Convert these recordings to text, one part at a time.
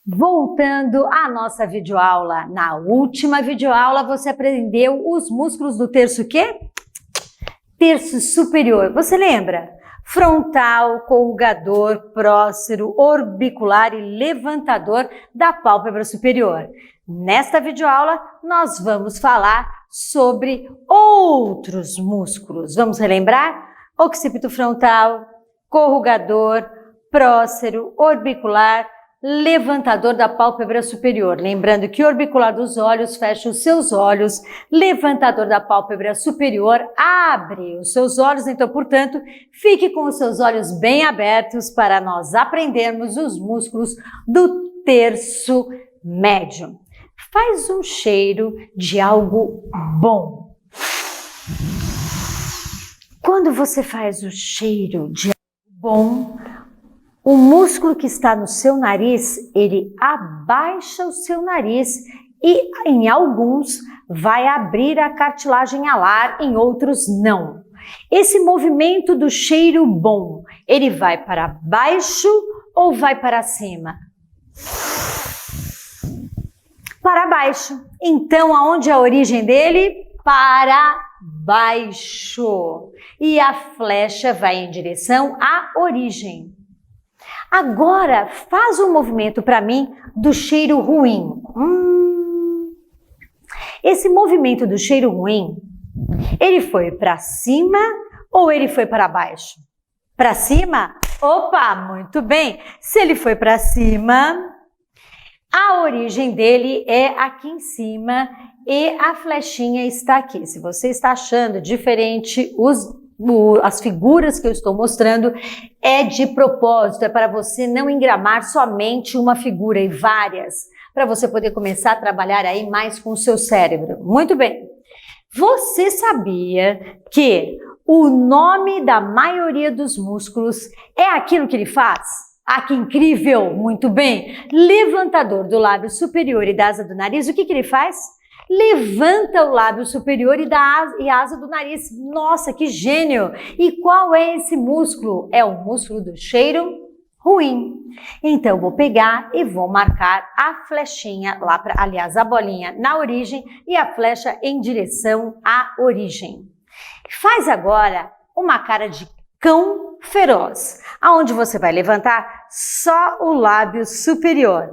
Voltando à nossa videoaula. Na última videoaula você aprendeu os músculos do terço o quê? Terço superior. Você lembra? Frontal, corrugador, prócero, orbicular e levantador da pálpebra superior. Nesta videoaula nós vamos falar sobre outros músculos. Vamos relembrar? Occipito frontal, corrugador, prócero, orbicular, levantador da pálpebra superior. Lembrando que orbicular dos olhos fecha os seus olhos, levantador da pálpebra superior abre os seus olhos. Então, portanto, fique com os seus olhos bem abertos para nós aprendermos os músculos do terço médio. Faz um cheiro de algo bom. Quando você faz o cheiro de algo bom, o músculo que está no seu nariz, ele abaixa o seu nariz e em alguns vai abrir a cartilagem alar, em outros não. Esse movimento do cheiro bom, ele vai para baixo ou vai para cima? Para baixo. Então, aonde é a origem dele? Para baixo. E a flecha vai em direção à origem. Agora, faz um movimento para mim do cheiro ruim. Esse movimento do cheiro ruim, ele foi para cima ou ele foi para baixo? Para cima? Opa, muito bem. Se ele foi para cima, a origem dele é aqui em cima e a flechinha está aqui. Se você está achando diferente as figuras que eu estou mostrando, é de propósito, é para você não engramar somente uma figura e várias, para você poder começar a trabalhar aí mais com o seu cérebro. Muito bem. Você sabia que o nome da maioria dos músculos é aquilo que ele faz? Ah, que incrível! Muito bem. Levantador do lábio superior e da asa do nariz, o que ele faz? Levanta o lábio superior e a asa do nariz. Nossa, que gênio! E qual é esse músculo? É o músculo do cheiro ruim. Então, eu vou pegar e vou marcar a flechinha lá para, aliás, a bolinha na origem e a flecha em direção à origem. Faz agora uma cara de cão feroz, aonde você vai levantar só o lábio superior.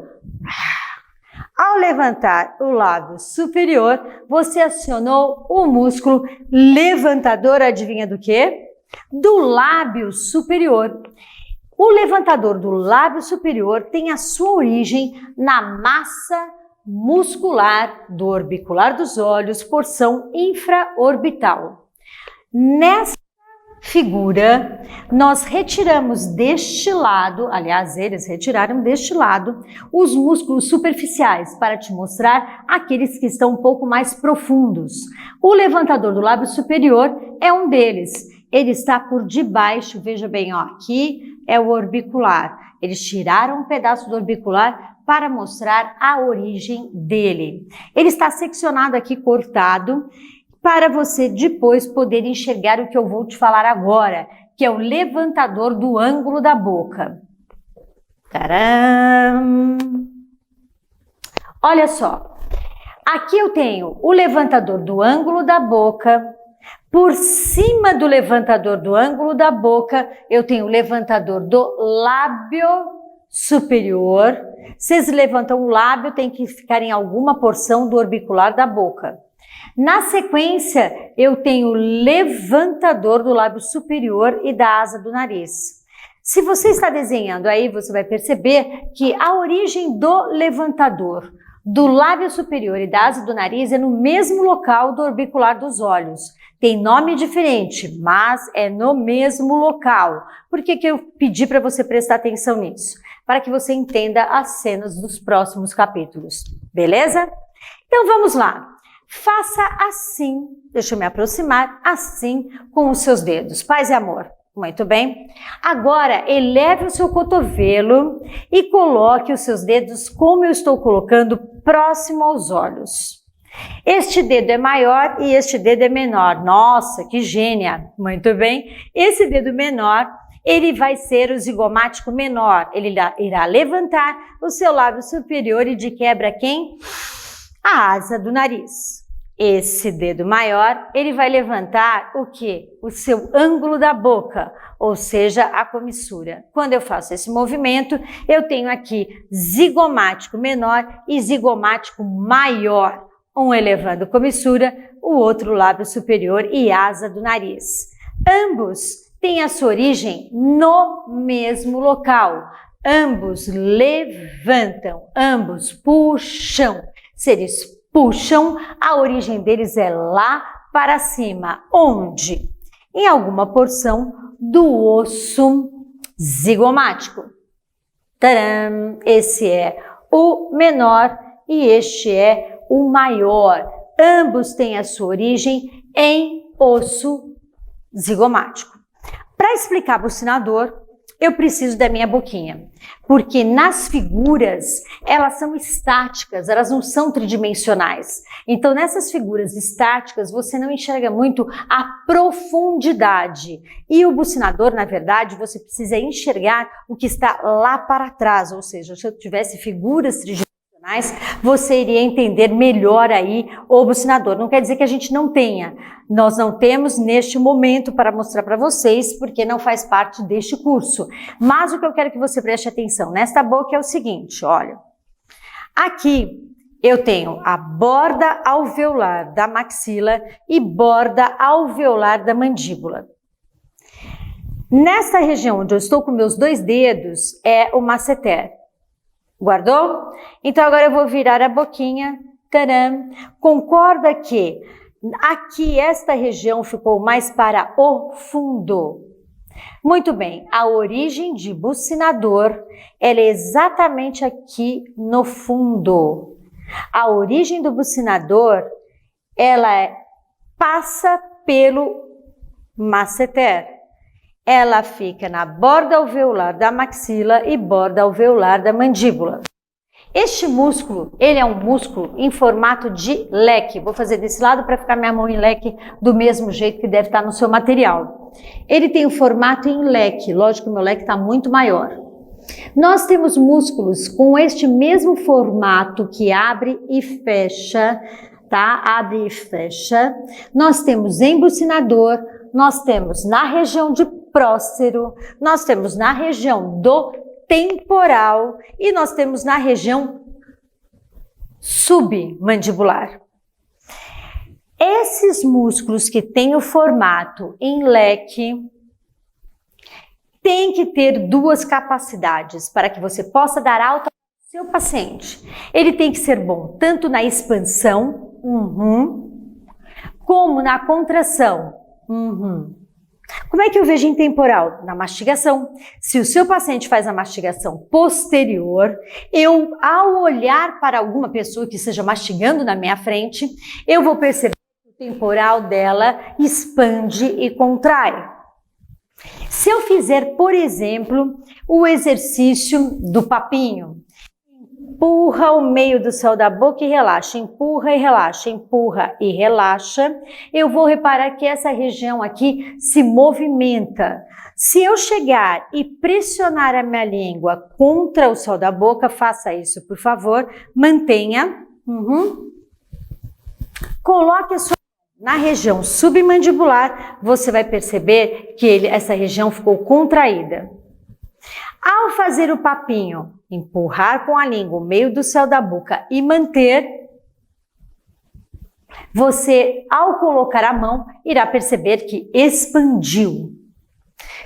Ao levantar o lábio superior, você acionou o músculo levantador, adivinha do quê? Do lábio superior. O levantador do lábio superior tem a sua origem na massa muscular do orbicular dos olhos, porção infraorbital. Nessa figura, nós retiramos deste lado, aliás, eles retiraram deste lado, os músculos superficiais para te mostrar aqueles que estão um pouco mais profundos. O levantador do lábio superior é um deles. Ele está por debaixo, veja bem, ó, aqui é o orbicular. Eles tiraram um pedaço do orbicular para mostrar a origem dele. Ele está seccionado aqui, cortado, para você depois poder enxergar o que eu vou te falar agora, que é o levantador do ângulo da boca. Tcharam! Olha só, aqui eu tenho o levantador do ângulo da boca. Por cima do levantador do ângulo da boca, eu tenho o levantador do lábio superior. Vocês levantam o lábio, tem que ficar em alguma porção do orbicular da boca. Na sequência, eu tenho o levantador do lábio superior e da asa do nariz. Se você está desenhando aí, você vai perceber que a origem do levantador do lábio superior e da asa do nariz é no mesmo local do orbicular dos olhos. Tem nome diferente, mas é no mesmo local. Por que eu pedi para você prestar atenção nisso? Para que você entenda as cenas dos próximos capítulos, beleza? Então vamos lá. Faça assim, deixa eu me aproximar, assim com os seus dedos. Paz e amor. Muito bem. Agora, eleve o seu cotovelo e coloque os seus dedos, como eu estou colocando, próximo aos olhos. Este dedo é maior e este dedo é menor. Nossa, que gênia! Muito bem. Esse dedo menor, ele vai ser o zigomático menor. Ele irá levantar o seu lábio superior e de quebra quem? A asa do nariz. Esse dedo maior, ele vai levantar o quê? O seu ângulo da boca, ou seja, a comissura. Quando eu faço esse movimento, eu tenho aqui zigomático menor e zigomático maior. Um elevando comissura, o outro lábio superior e asa do nariz. Ambos têm a sua origem no mesmo local. Ambos levantam, ambos puxam. Se eles puxam, a origem deles é lá para cima. Onde? Em alguma porção do osso zigomático. Tcharam! Esse é o menor e este é o maior. Ambos têm a sua origem em osso zigomático. Para explicar bucinador, eu preciso da minha boquinha, porque nas figuras elas são estáticas, elas não são tridimensionais. Então nessas figuras estáticas você não enxerga muito a profundidade. E o bucinador, na verdade, você precisa enxergar o que está lá para trás, ou seja, se eu tivesse figuras tridimensionais, você iria entender melhor aí o bucinador. Não quer dizer que a gente não tenha. Nós não temos neste momento para mostrar para vocês, porque não faz parte deste curso. Mas o que eu quero que você preste atenção nesta boca é o seguinte, olha. Aqui eu tenho a borda alveolar da maxila e borda alveolar da mandíbula. Nesta região onde eu estou com meus dois dedos é o masseter. Guardou? Então agora eu vou virar a boquinha. Tcharam! Concorda que aqui esta região ficou mais para o fundo? Muito bem, a origem de bucinador ela é exatamente aqui no fundo. A origem do bucinador ela passa pelo masseter. Ela fica na borda alveolar da maxila e borda alveolar da mandíbula. Este músculo, ele é um músculo em formato de leque. Vou fazer desse lado para ficar minha mão em leque do mesmo jeito que deve estar no seu material. Ele tem o formato em leque, lógico que o meu leque está muito maior. Nós temos músculos com este mesmo formato que abre e fecha, tá? Abre e fecha. Nós temos embucinador, nós temos na região de próstero, nós temos na região do temporal e nós temos na região submandibular. Esses músculos que têm o formato em leque têm que ter duas capacidades para que você possa dar alta ao seu paciente. Ele tem que ser bom tanto na expansão, como na contração. Como é que eu vejo em temporal? Na mastigação. Se o seu paciente faz a mastigação posterior, eu, ao olhar para alguma pessoa que esteja mastigando na minha frente, eu vou perceber que o temporal dela expande e contrai. Se eu fizer, por exemplo, o exercício do papinho, empurra o meio do céu da boca e relaxa, empurra e relaxa, empurra e relaxa, eu vou reparar que essa região aqui se movimenta. Se eu chegar e pressionar a minha língua contra o céu da boca, faça isso, por favor, mantenha, coloque a sua mão na região submandibular, você vai perceber que essa região ficou contraída. Ao fazer o papinho, empurrar com a língua o meio do céu da boca e manter, você, ao colocar a mão, irá perceber que expandiu.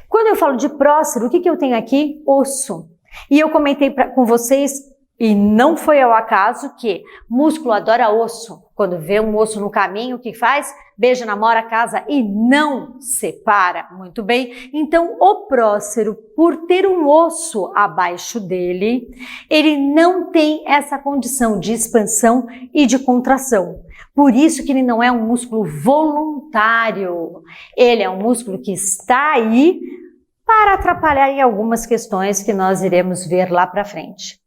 Quando eu falo de próstero, o que eu tenho aqui? Osso. E eu comentei com vocês, e não foi ao acaso, que músculo adora osso. Quando vê um osso no caminho, o que faz? Beija, namora, casa e não separa. Muito bem? Então, o próstero, por ter um osso abaixo dele, ele não tem essa condição de expansão e de contração. Por isso que ele não é um músculo voluntário. Ele é um músculo que está aí para atrapalhar em algumas questões que nós iremos ver lá para frente.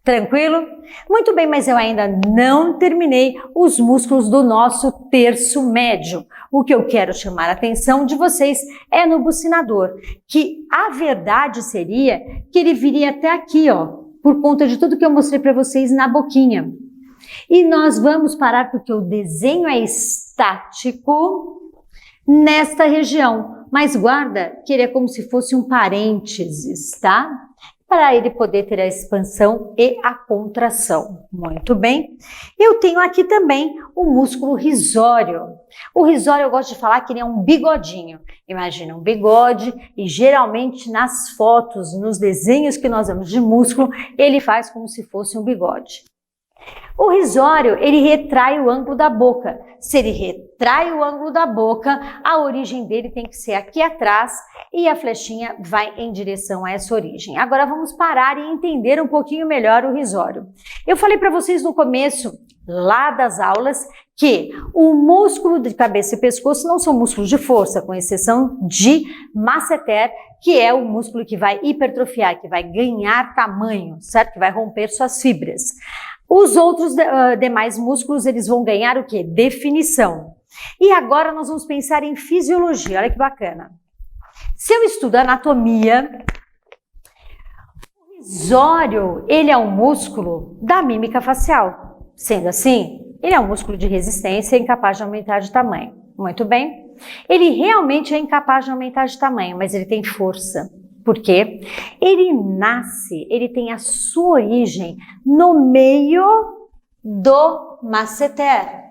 Tranquilo? Muito bem, mas eu ainda não terminei os músculos do nosso terço médio. O que eu quero chamar a atenção de vocês é no bucinador, que a verdade seria que ele viria até aqui, ó, por conta de tudo que eu mostrei para vocês na boquinha. E nós vamos parar porque o desenho é estático nesta região, mas guarda que ele é como se fosse um parênteses, tá? Para ele poder ter a expansão e a contração. Muito bem. Eu tenho aqui também o músculo risório. O risório eu gosto de falar que ele é um bigodinho. Imagina um bigode e geralmente nas fotos, nos desenhos que nós vemos de músculo, ele faz como se fosse um bigode. O risório, ele retrai o ângulo da boca. Se ele retrai o ângulo da boca, a origem dele tem que ser aqui atrás e a flechinha vai em direção a essa origem. Agora vamos parar e entender um pouquinho melhor o risório. Eu falei para vocês no começo, lá das aulas, que o músculo de cabeça e pescoço não são músculos de força, com exceção de masseter, que é o músculo que vai hipertrofiar, que vai ganhar tamanho, certo? Que vai romper suas fibras. Os outros demais músculos, eles vão ganhar o quê? Definição. E agora nós vamos pensar em fisiologia, olha que bacana. Se eu estudo anatomia, o risório, ele é um músculo da mímica facial. Sendo assim, ele é um músculo de resistência incapaz de aumentar de tamanho. Muito bem? Ele realmente é incapaz de aumentar de tamanho, mas ele tem força. Por quê? Ele nasce, ele tem a sua origem no meio do masseter.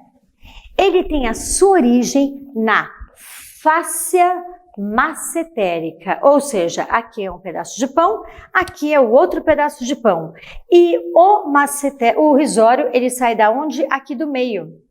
Ele tem a sua origem na fáscia massetérica, ou seja, aqui é um pedaço de pão, aqui é o outro pedaço de pão. E o risório, ele sai da onde? Aqui do meio.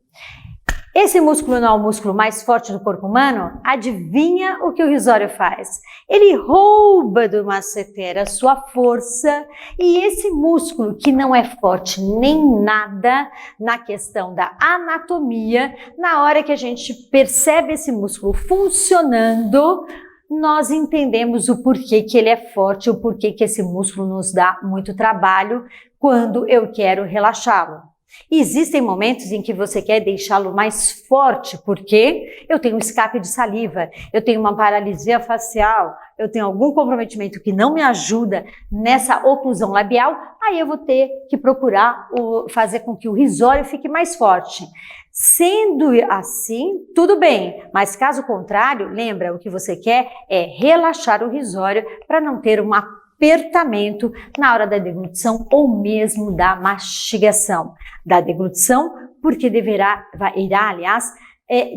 Esse músculo não é o músculo mais forte do corpo humano? Adivinha o que o risório faz? Ele rouba do masseter a sua força e esse músculo que não é forte nem nada na questão da anatomia, na hora que a gente percebe esse músculo funcionando, nós entendemos o porquê que ele é forte, o porquê que esse músculo nos dá muito trabalho quando eu quero relaxá-lo. Existem momentos em que você quer deixá-lo mais forte, porque eu tenho um escape de saliva, eu tenho uma paralisia facial, eu tenho algum comprometimento que não me ajuda nessa oclusão labial, aí eu vou ter que procurar fazer com que o risório fique mais forte. Sendo assim, tudo bem, mas caso contrário, lembra, o que você quer é relaxar o risório para não ter um apertamento na hora da deglutição ou mesmo da mastigação. Da deglutição, porque irá, aliás,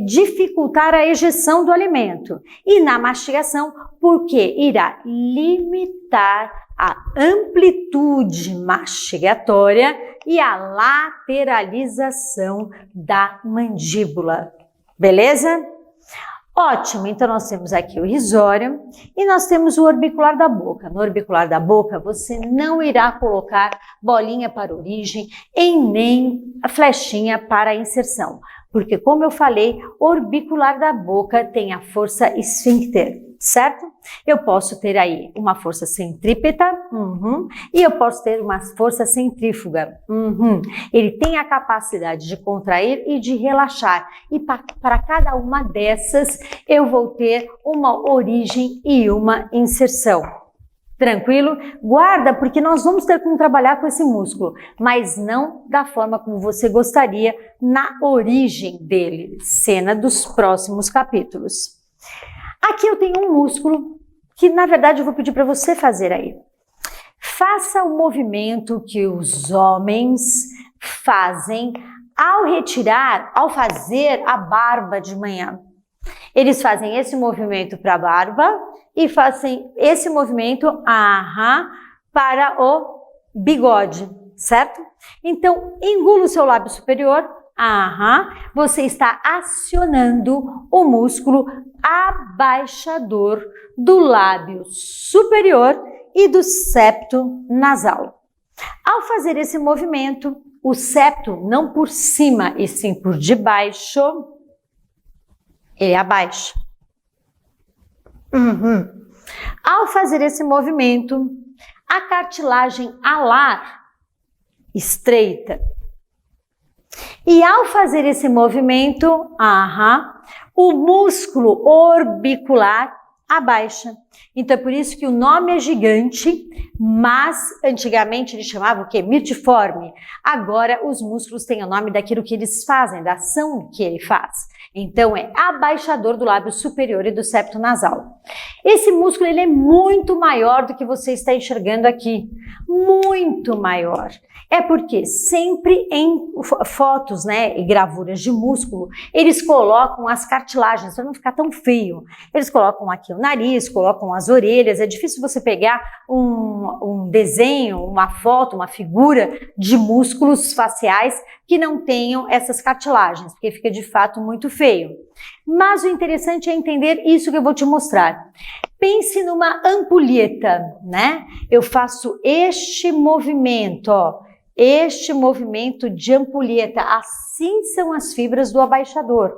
dificultar a ejeção do alimento. E na mastigação, porque irá limitar a amplitude mastigatória e a lateralização da mandíbula. Beleza? Ótimo, então nós temos aqui o risório e nós temos o orbicular da boca. No orbicular da boca você não irá colocar bolinha para origem e nem a flechinha para inserção, porque como eu falei, o orbicular da boca tem a força esfíncter, certo? Eu posso ter aí uma força centrípeta, e eu posso ter uma força centrífuga. Ele tem a capacidade de contrair e de relaxar. E para cada uma dessas, eu vou ter uma origem e uma inserção. Tranquilo? Guarda, porque nós vamos ter como trabalhar com esse músculo, mas não da forma como você gostaria na origem dele. Cena dos próximos capítulos. Aqui eu tenho um músculo que, na verdade, eu vou pedir para você fazer aí. Faça o movimento que os homens fazem ao fazer a barba de manhã. Eles fazem esse movimento para a barba e fazem esse movimento para o bigode, certo? Então, engula o seu lábio superior. Você está acionando o músculo abaixador do lábio superior e do septo nasal. Ao fazer esse movimento, o septo não por cima e sim por debaixo, ele abaixa. Ao fazer esse movimento, a cartilagem alar estreita. E ao fazer esse movimento, o músculo orbicular abaixa. Então é por isso que o nome é gigante, mas antigamente ele chamava o quê? Mirtiforme. Agora os músculos têm o nome daquilo que eles fazem, da ação que ele faz. Então é abaixador do lábio superior e do septo nasal. Esse músculo ele é muito maior do que você está enxergando aqui. Muito maior. É porque sempre em fotos, né, e gravuras de músculo, eles colocam as cartilagens para não ficar tão feio. Eles colocam aqui o nariz, colocam as orelhas. É difícil você pegar um desenho, uma foto, uma figura de músculos faciais que não tenham essas cartilagens, porque fica de fato muito feio. Mas o interessante é entender isso que eu vou te mostrar. Pense numa ampulheta, né? Eu faço este movimento, ó. Este movimento de ampulheta, assim são as fibras do abaixador.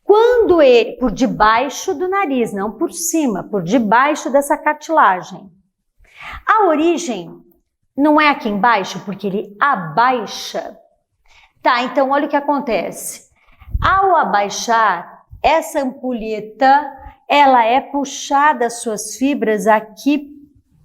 Quando ele, por debaixo do nariz, não por cima, por debaixo dessa cartilagem. A origem não é aqui embaixo, porque ele abaixa. Tá, então olha o que acontece. Ao abaixar, essa ampulheta, ela é puxada as suas fibras aqui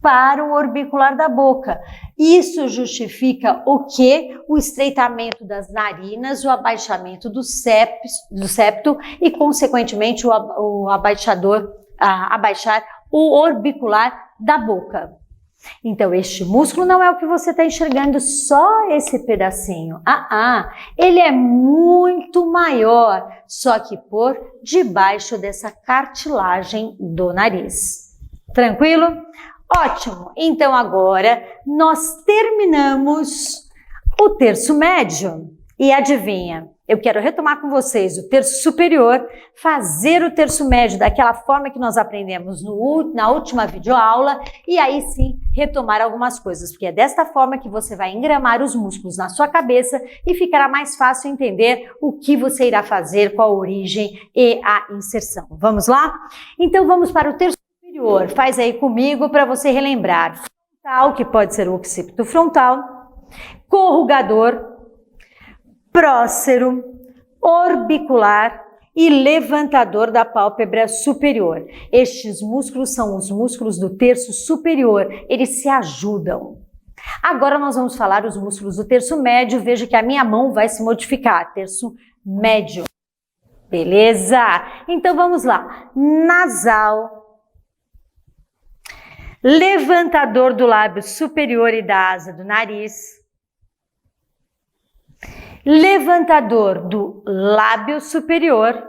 para o orbicular da boca. Isso justifica o quê? O estreitamento das narinas, o abaixamento do septo e, consequentemente, o abaixar o orbicular da boca. Então, este músculo não é o que você está enxergando, só esse pedacinho. Ele é muito maior, só que por debaixo dessa cartilagem do nariz. Tranquilo? Ótimo! Então agora nós terminamos o terço médio. E adivinha, eu quero retomar com vocês o terço superior, fazer o terço médio daquela forma que nós aprendemos na última videoaula e aí sim retomar algumas coisas, porque é desta forma que você vai engramar os músculos na sua cabeça e ficará mais fácil entender o que você irá fazer, qual a origem e a inserção. Vamos lá? Então vamos para o terço superior. Faz aí comigo para você relembrar. Frontal, que pode ser o occipito frontal, corrugador, prócero, orbicular e levantador da pálpebra superior. Estes músculos são os músculos do terço superior, eles se ajudam. Agora nós vamos falar os músculos do terço médio, veja que a minha mão vai se modificar, terço médio. Beleza? Então vamos lá. Nasal, levantador do lábio superior e da asa do nariz, levantador do lábio superior,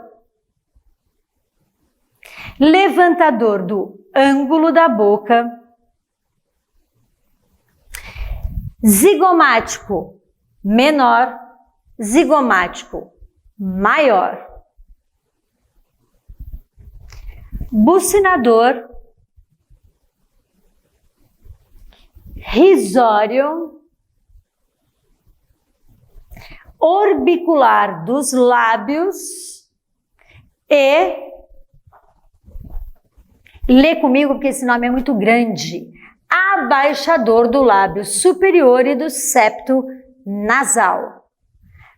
levantador do ângulo da boca, zigomático menor, zigomático maior, bucinador, risório, orbicular dos lábios e, lê comigo porque esse nome é muito grande, abaixador do lábio superior e do septo nasal.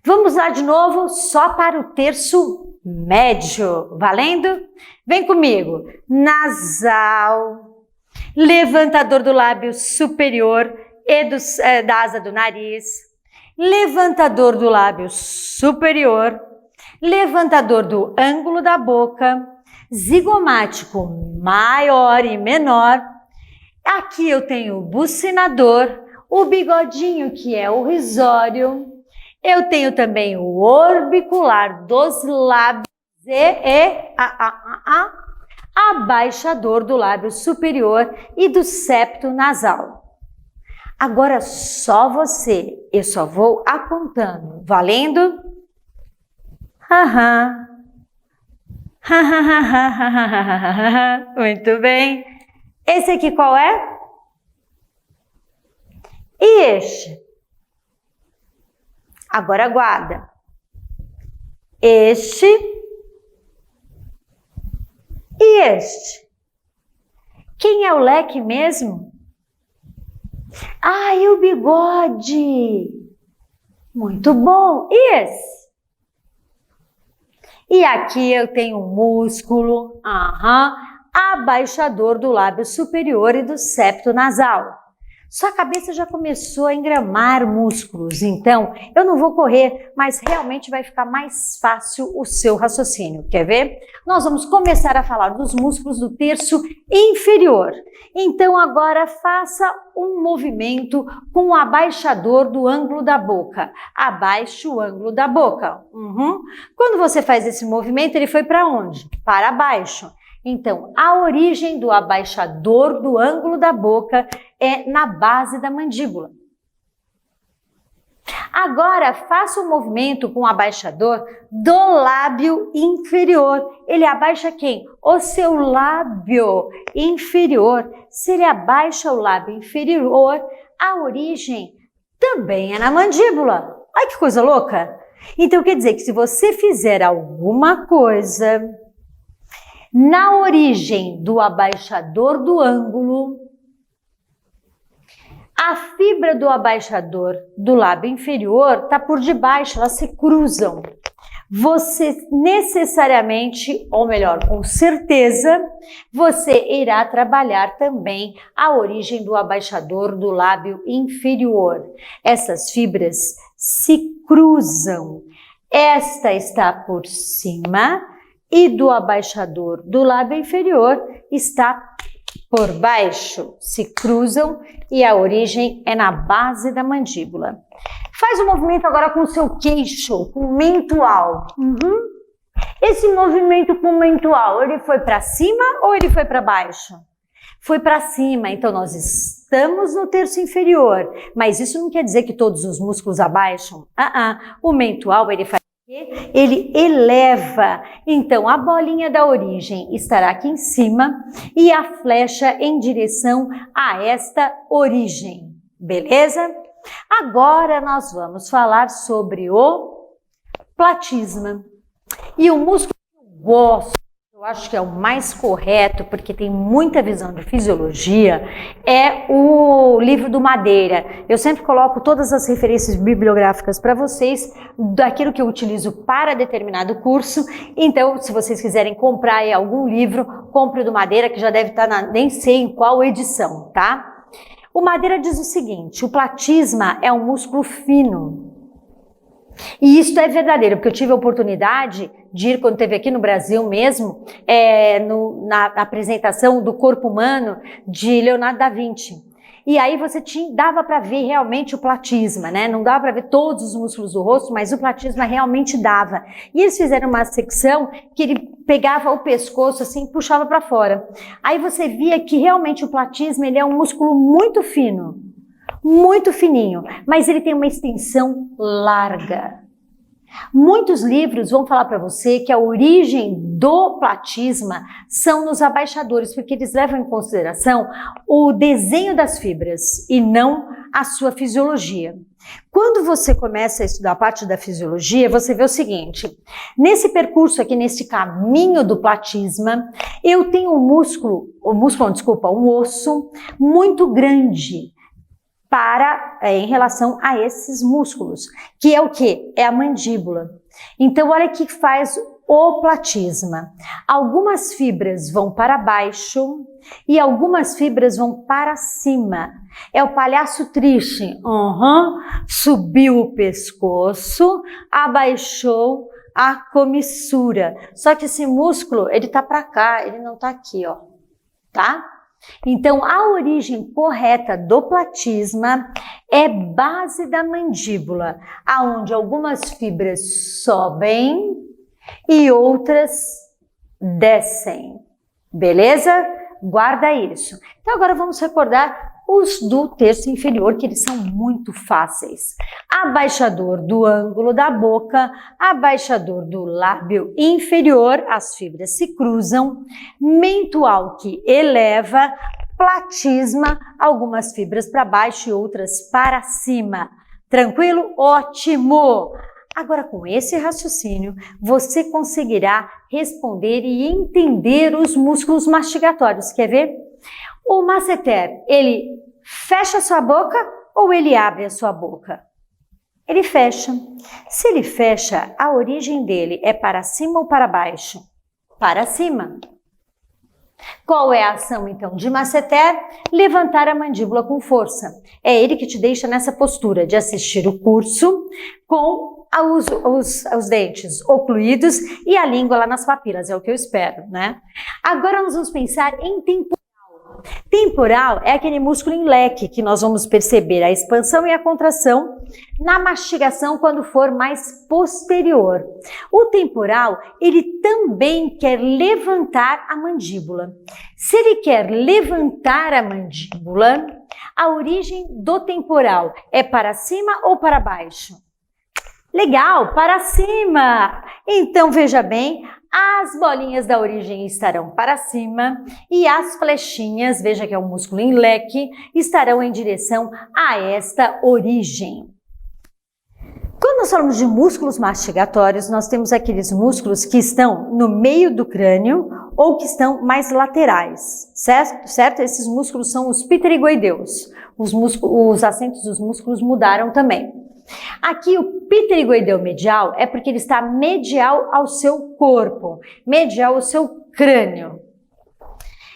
Vamos lá de novo, só para o terço médio, valendo? Vem comigo, nasal, levantador do lábio superior e da asa do nariz, levantador do lábio superior, levantador do ângulo da boca, zigomático maior e menor. Aqui eu tenho o bucinador, o bigodinho que é o risório, eu tenho também o orbicular dos lábios e abaixador do lábio superior e do septo nasal. Agora só você, eu só vou apontando, valendo? Muito bem. Esse aqui qual é? E este? Agora aguarda. Este e este. Quem é o leque mesmo? Ah, e o bigode? Muito bom. E esse? E aqui eu tenho um músculo, abaixador do lábio superior e do septo nasal. Sua cabeça já começou a engramar músculos, então eu não vou correr, mas realmente vai ficar mais fácil o seu raciocínio. Quer ver? Nós vamos começar a falar dos músculos do terço inferior. Então agora faça um movimento com o abaixador do ângulo da boca. Abaixe o ângulo da boca. Quando você faz esse movimento, ele foi para onde? Para baixo. Então, a origem do abaixador do ângulo da boca é na base da mandíbula. Agora, faça o movimento com o abaixador do lábio inferior. Ele abaixa quem? O seu lábio inferior. Se ele abaixa o lábio inferior, a origem também é na mandíbula. Olha que coisa louca! Então, quer dizer que se você fizer alguma coisa na origem do abaixador do ângulo, a fibra do abaixador do lábio inferior está por debaixo, elas se cruzam. Você necessariamente, ou melhor, com certeza, você irá trabalhar também a origem do abaixador do lábio inferior. Essas fibras se cruzam. Esta está por cima e do abaixador do lábio inferior está por baixo, se cruzam e a origem é na base da mandíbula. Faz o movimento agora com o seu queixo, com o mentual. Esse movimento com o mentual, ele foi para cima ou ele foi para baixo? Foi para cima, então nós estamos no terço inferior, mas isso não quer dizer que todos os músculos abaixam. O mentual, ele eleva, então a bolinha da origem estará aqui em cima e a flecha em direção a esta origem, beleza? Agora nós vamos falar sobre o platisma. E o músculo que eu gosto, eu acho que é o mais correto, porque tem muita visão de fisiologia, é o livro do Madeira. Eu sempre coloco todas as referências bibliográficas para vocês, daquilo que eu utilizo para determinado curso. Então, se vocês quiserem comprar aí algum livro, compre o do Madeira, que já deve estar nem sei em qual edição, tá? O Madeira diz o seguinte: o platisma é um músculo fino. E isso é verdadeiro, porque eu tive a oportunidade de ir, quando teve aqui no Brasil mesmo, na apresentação do corpo humano de Leonardo da Vinci. E aí dava para ver realmente o platisma, né? Não dava para ver todos os músculos do rosto, mas o platisma realmente dava. E eles fizeram uma secção que ele pegava o pescoço assim e puxava para fora. Aí você via que realmente o platisma ele é um músculo muito fino. Muito fininho, mas ele tem uma extensão larga. Muitos livros vão falar para você que a origem do platisma são nos abaixadores, porque eles levam em consideração o desenho das fibras e não a sua fisiologia. Quando você começa a estudar a parte da fisiologia, você vê o seguinte: nesse percurso aqui, nesse caminho do platisma, eu tenho um osso muito grande em relação a esses músculos, que é o quê? É a mandíbula. Então, olha o que faz o platisma. Algumas fibras vão para baixo e algumas fibras vão para cima. É o palhaço triste. Subiu o pescoço, abaixou a comissura. Só que esse músculo, ele tá para cá, ele não tá aqui, ó. Tá? Então, a origem correta do platisma é base da mandíbula, aonde algumas fibras sobem e outras descem. Beleza? Guarda isso. Então, agora vamos recordar os do terço inferior, que eles são muito fáceis. Abaixador do ângulo da boca, abaixador do lábio inferior, as fibras se cruzam, mentual que eleva, platisma, algumas fibras para baixo e outras para cima. Tranquilo? Ótimo! Agora, com esse raciocínio, você conseguirá responder e entender os músculos mastigatórios. Quer ver? O masseter, ele fecha a sua boca ou ele abre a sua boca? Ele fecha. Se ele fecha, a origem dele é para cima ou para baixo? Para cima. Qual é a ação, então, de masseter? Levantar a mandíbula com força. É ele que te deixa nessa postura de assistir o curso com os dentes ocluídos e a língua lá nas papilas, é o que eu espero, né? Agora nós vamos pensar em temporal. Temporal é aquele músculo em leque que nós vamos perceber a expansão e a contração na mastigação quando for mais posterior. O temporal, ele também quer levantar a mandíbula. Se ele quer levantar a mandíbula, a origem do temporal é para cima ou para baixo? Legal, para cima! Então, veja bem, as bolinhas da origem estarão para cima e as flechinhas, veja que é um músculo em leque, estarão em direção a esta origem. Quando nós falamos de músculos mastigatórios, nós temos aqueles músculos que estão no meio do crânio ou que estão mais laterais, certo? Esses músculos são os pterigoideus. Os assentos dos músculos mudaram também. Aqui o pterigoideu medial é porque ele está medial ao seu corpo, medial ao seu crânio.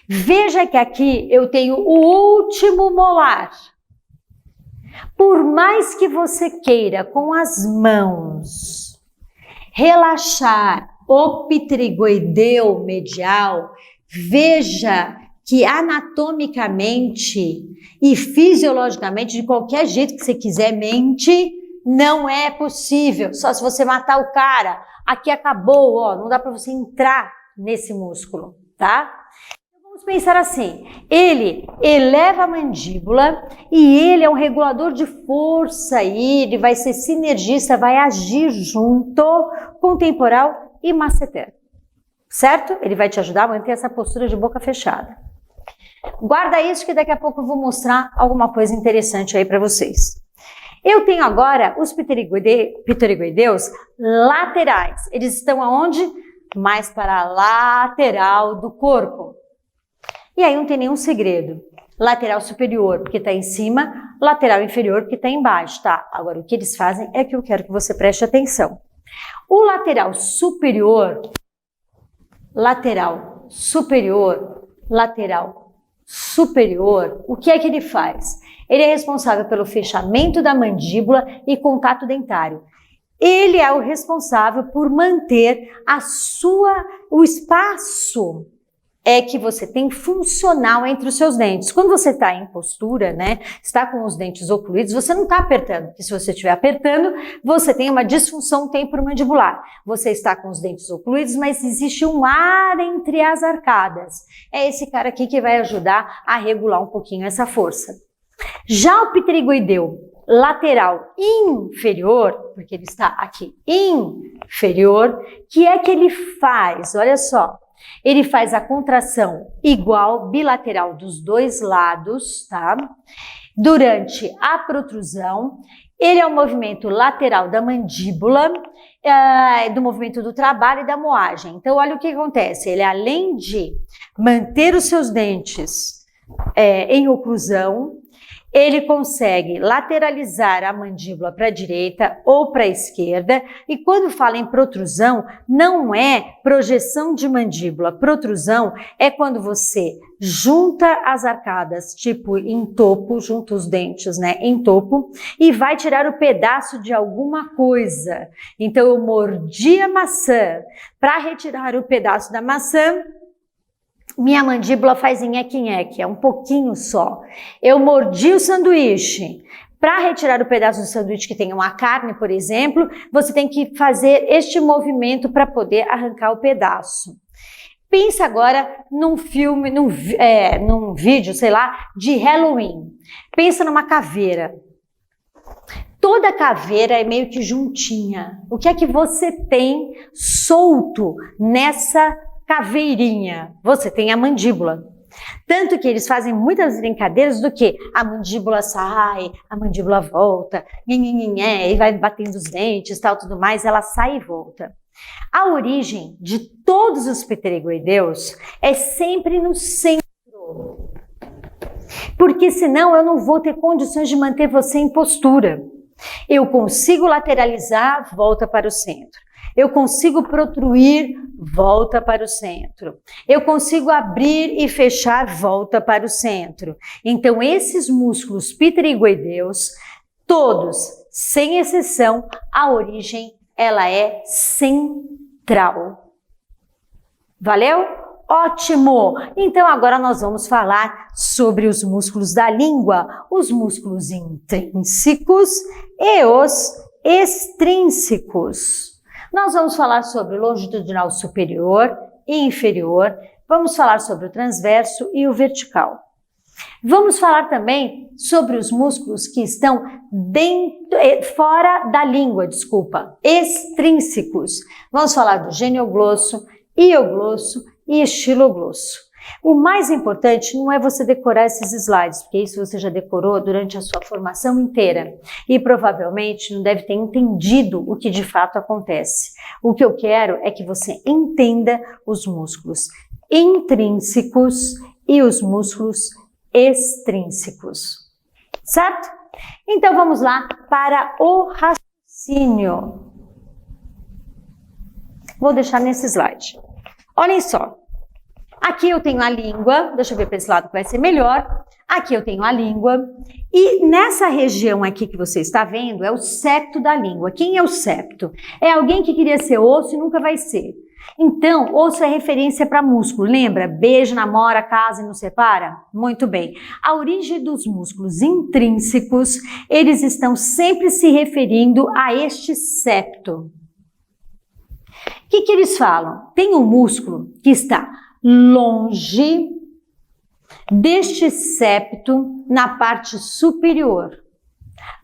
Veja que aqui eu tenho o último molar. Por mais que você queira com as mãos relaxar o pterigoideu medial, veja que anatomicamente e fisiologicamente, de qualquer jeito que você quiser, não é possível. Só se você matar o cara, aqui acabou, ó, não dá para você entrar nesse músculo, tá? Então, vamos pensar assim, ele eleva a mandíbula e ele é um regulador de força aí, ele vai ser sinergista, vai agir junto com o temporal e masseter, certo? Ele vai te ajudar a manter essa postura de boca fechada. Guarda isso que daqui a pouco eu vou mostrar alguma coisa interessante aí para vocês. Eu tenho agora os pterigoideus laterais. Eles estão aonde? Mais para a lateral do corpo. E aí não tem nenhum segredo. Lateral superior, porque está em cima. Lateral inferior, porque está embaixo, tá? Agora, o que eles fazem é que eu quero que você preste atenção. O lateral superior, o que é que ele faz? Ele é responsável pelo fechamento da mandíbula e contato dentário. Ele é o responsável por manter o espaço que você tem funcional entre os seus dentes. Quando você está em postura, né, está com os dentes ocluídos, você não está apertando, porque se você estiver apertando, você tem uma disfunção temporomandibular. Você está com os dentes ocluídos, mas existe um ar entre as arcadas. É esse cara aqui que vai ajudar a regular um pouquinho essa força. Já o pterigoideu lateral inferior, porque ele está aqui inferior, que é que ele faz? Olha só, ele faz a contração igual bilateral dos dois lados, tá? Durante a protrusão, ele é o movimento lateral da mandíbula, do movimento do trabalho e da moagem. Então, olha o que acontece, ele além de manter os seus dentes em oclusão, ele consegue lateralizar a mandíbula para a direita ou para a esquerda. E quando fala em protrusão, não é projeção de mandíbula. Protrusão é quando você junta as arcadas, tipo em topo, junta os dentes, né, em topo, e vai tirar o pedaço de alguma coisa. Então, eu mordi a maçã. Para retirar o pedaço da maçã, minha mandíbula faz nheque-nheque, é um pouquinho só. Eu mordi o sanduíche. Para retirar o pedaço do sanduíche que tem uma carne, por exemplo, você tem que fazer este movimento para poder arrancar o pedaço. Pensa agora num filme, num vídeo, sei lá, de Halloween. Pensa numa caveira. Toda caveira é meio que juntinha. O que é que você tem solto nessa caveirinha? Você tem a mandíbula. Tanto que eles fazem muitas brincadeiras do que a mandíbula sai, a mandíbula volta, e vai batendo os dentes, tal, tudo mais, ela sai e volta. A origem de todos os pterigoideus é sempre no centro. Porque senão eu não vou ter condições de manter você em postura. Eu consigo lateralizar, volta para o centro. Eu consigo protruir, volta para o centro. Eu consigo abrir e fechar, volta para o centro. Então, esses músculos pterigoideus, todos, sem exceção, a origem, ela é central. Valeu? Ótimo! Então, agora nós vamos falar sobre os músculos da língua, os músculos intrínsecos e os extrínsecos. Nós vamos falar sobre o longitudinal superior e inferior, vamos falar sobre o transverso e o vertical. Vamos falar também sobre os músculos que estão fora da língua, extrínsecos. Vamos falar do genioglosso, hioglosso e estiloglosso. O mais importante não é você decorar esses slides, porque isso você já decorou durante a sua formação inteira e provavelmente não deve ter entendido o que de fato acontece. O que eu quero é que você entenda os músculos intrínsecos e os músculos extrínsecos, certo? Então vamos lá para o raciocínio. Vou deixar nesse slide. Olhem só. Aqui eu tenho a língua, deixa eu ver para esse lado que vai ser melhor. Aqui eu tenho a língua e nessa região aqui que você está vendo é o septo da língua. Quem é o septo? É alguém que queria ser osso e nunca vai ser. Então, osso é referência para músculo. Lembra? Beija, namora, casa e não separa? Muito bem. A origem dos músculos intrínsecos, eles estão sempre se referindo a este septo. O que eles falam? Tem um músculo que está longe deste septo na parte superior.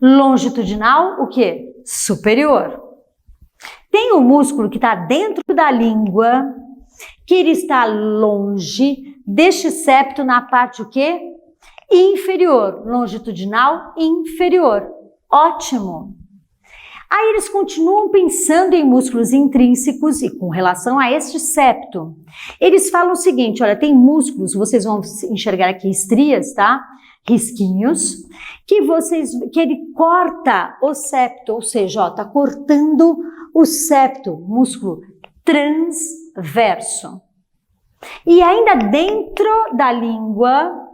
Longitudinal, o quê? Superior. Tem um músculo que está dentro da língua, que ele está longe deste septo na parte o quê? Inferior. Longitudinal inferior. Ótimo! Aí eles continuam pensando em músculos intrínsecos e com relação a este septo. Eles falam o seguinte, olha, tem músculos, vocês vão enxergar aqui estrias, tá? Risquinhos, que ele corta o septo, ou seja, ó, tá cortando o septo, músculo transverso. E ainda dentro da língua,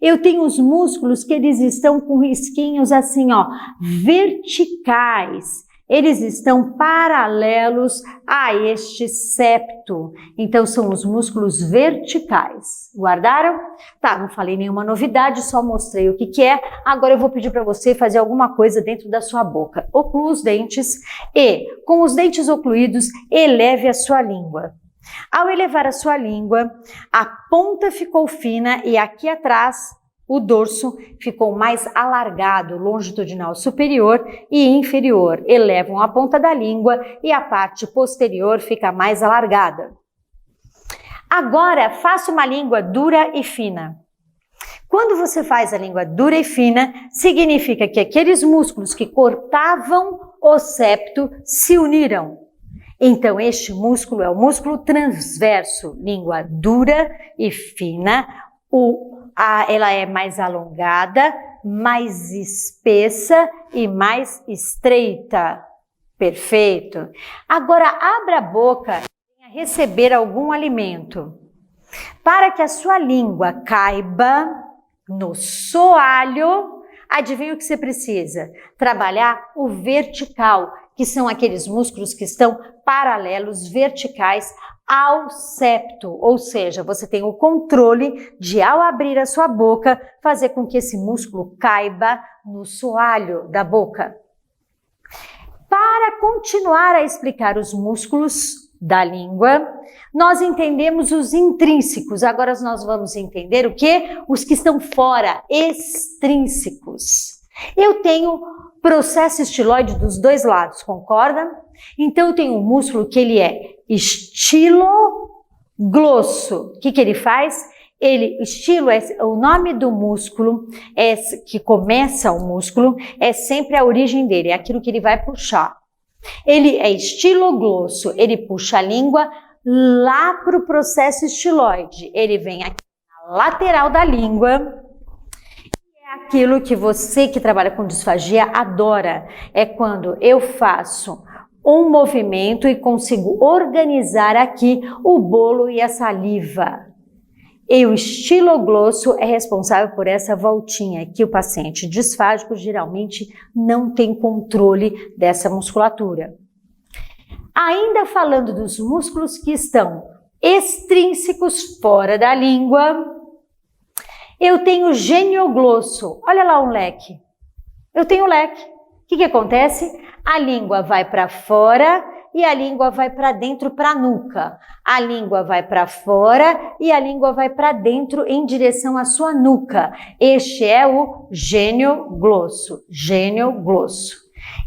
eu tenho os músculos que eles estão com risquinhos assim, ó, verticais. Eles estão paralelos a este septo. Então, são os músculos verticais. Guardaram? Tá, não falei nenhuma novidade, só mostrei o que é. Agora eu vou pedir para você fazer alguma coisa dentro da sua boca. Oclua os dentes e, com os dentes ocluídos, eleve a sua língua. Ao elevar a sua língua, a ponta ficou fina e aqui atrás o dorso ficou mais alargado, longitudinal superior e inferior. Elevam a ponta da língua e a parte posterior fica mais alargada. Agora, faça uma língua dura e fina. Quando você faz a língua dura e fina, significa que aqueles músculos que cortavam o septo se uniram. Então, este músculo é o músculo transverso, língua dura e fina, ela é mais alongada, mais espessa e mais estreita. Perfeito. Agora, abra a boca e venha receber algum alimento. Para que a sua língua caiba no soalho, adivinha o que você precisa? Trabalhar o vertical, que são aqueles músculos que estão paralelos, verticais ao septo, ou seja, você tem o controle de, ao abrir a sua boca, fazer com que esse músculo caiba no soalho da boca. Para continuar a explicar os músculos da língua, nós entendemos os intrínsecos, agora nós vamos entender o quê? Os que estão fora, extrínsecos. Eu tenho processo estiloide dos dois lados, concorda? Então eu tenho um músculo que ele é estiloglosso. O que ele faz? Estilo é o nome do músculo, que começa o músculo, é sempre a origem dele, é aquilo que ele vai puxar. Ele é estiloglosso, ele puxa a língua lá para o processo estiloide. Ele vem aqui na lateral da língua Aquilo que você que trabalha com disfagia adora é quando eu faço um movimento e consigo organizar aqui o bolo e a saliva. E o estiloglosso é responsável por essa voltinha que o paciente disfágico geralmente não tem controle dessa musculatura. Ainda falando dos músculos que estão extrínsecos fora da língua, eu tenho genioglosso. Olha lá um leque. Eu tenho leque. O que acontece? A língua vai para fora e a língua vai para dentro, para a nuca. A língua vai para fora e a língua vai para dentro em direção à sua nuca. Este é o genioglosso. Genioglosso.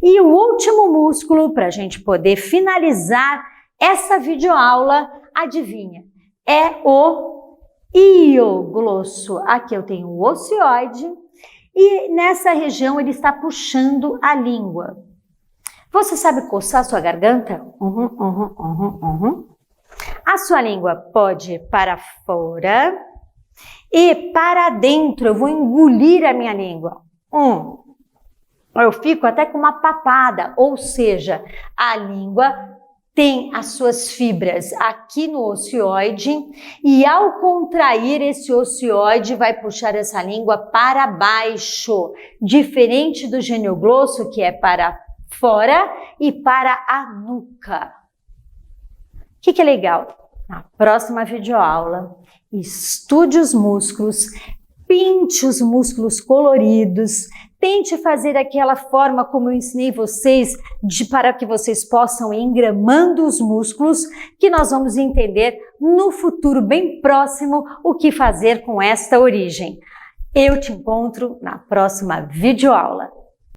E o último músculo, para a gente poder finalizar essa videoaula, adivinha? É o hioglosso. Aqui eu tenho o ocioide e nessa região ele está puxando a língua. Você sabe coçar a sua garganta? A sua língua pode ir para fora e para dentro. Eu vou engolir a minha língua. Eu fico até com uma papada, ou seja, a língua tem as suas fibras aqui no ocioide e ao contrair esse ocioide vai puxar essa língua para baixo, diferente do genioglosso que é para fora e para a nuca. O que é legal? Na próxima videoaula, estude os músculos, pinte os músculos coloridos, tente fazer aquela forma como eu ensinei vocês, para que vocês possam ir engramando os músculos, que nós vamos entender no futuro bem próximo o que fazer com esta origem. Eu te encontro na próxima videoaula.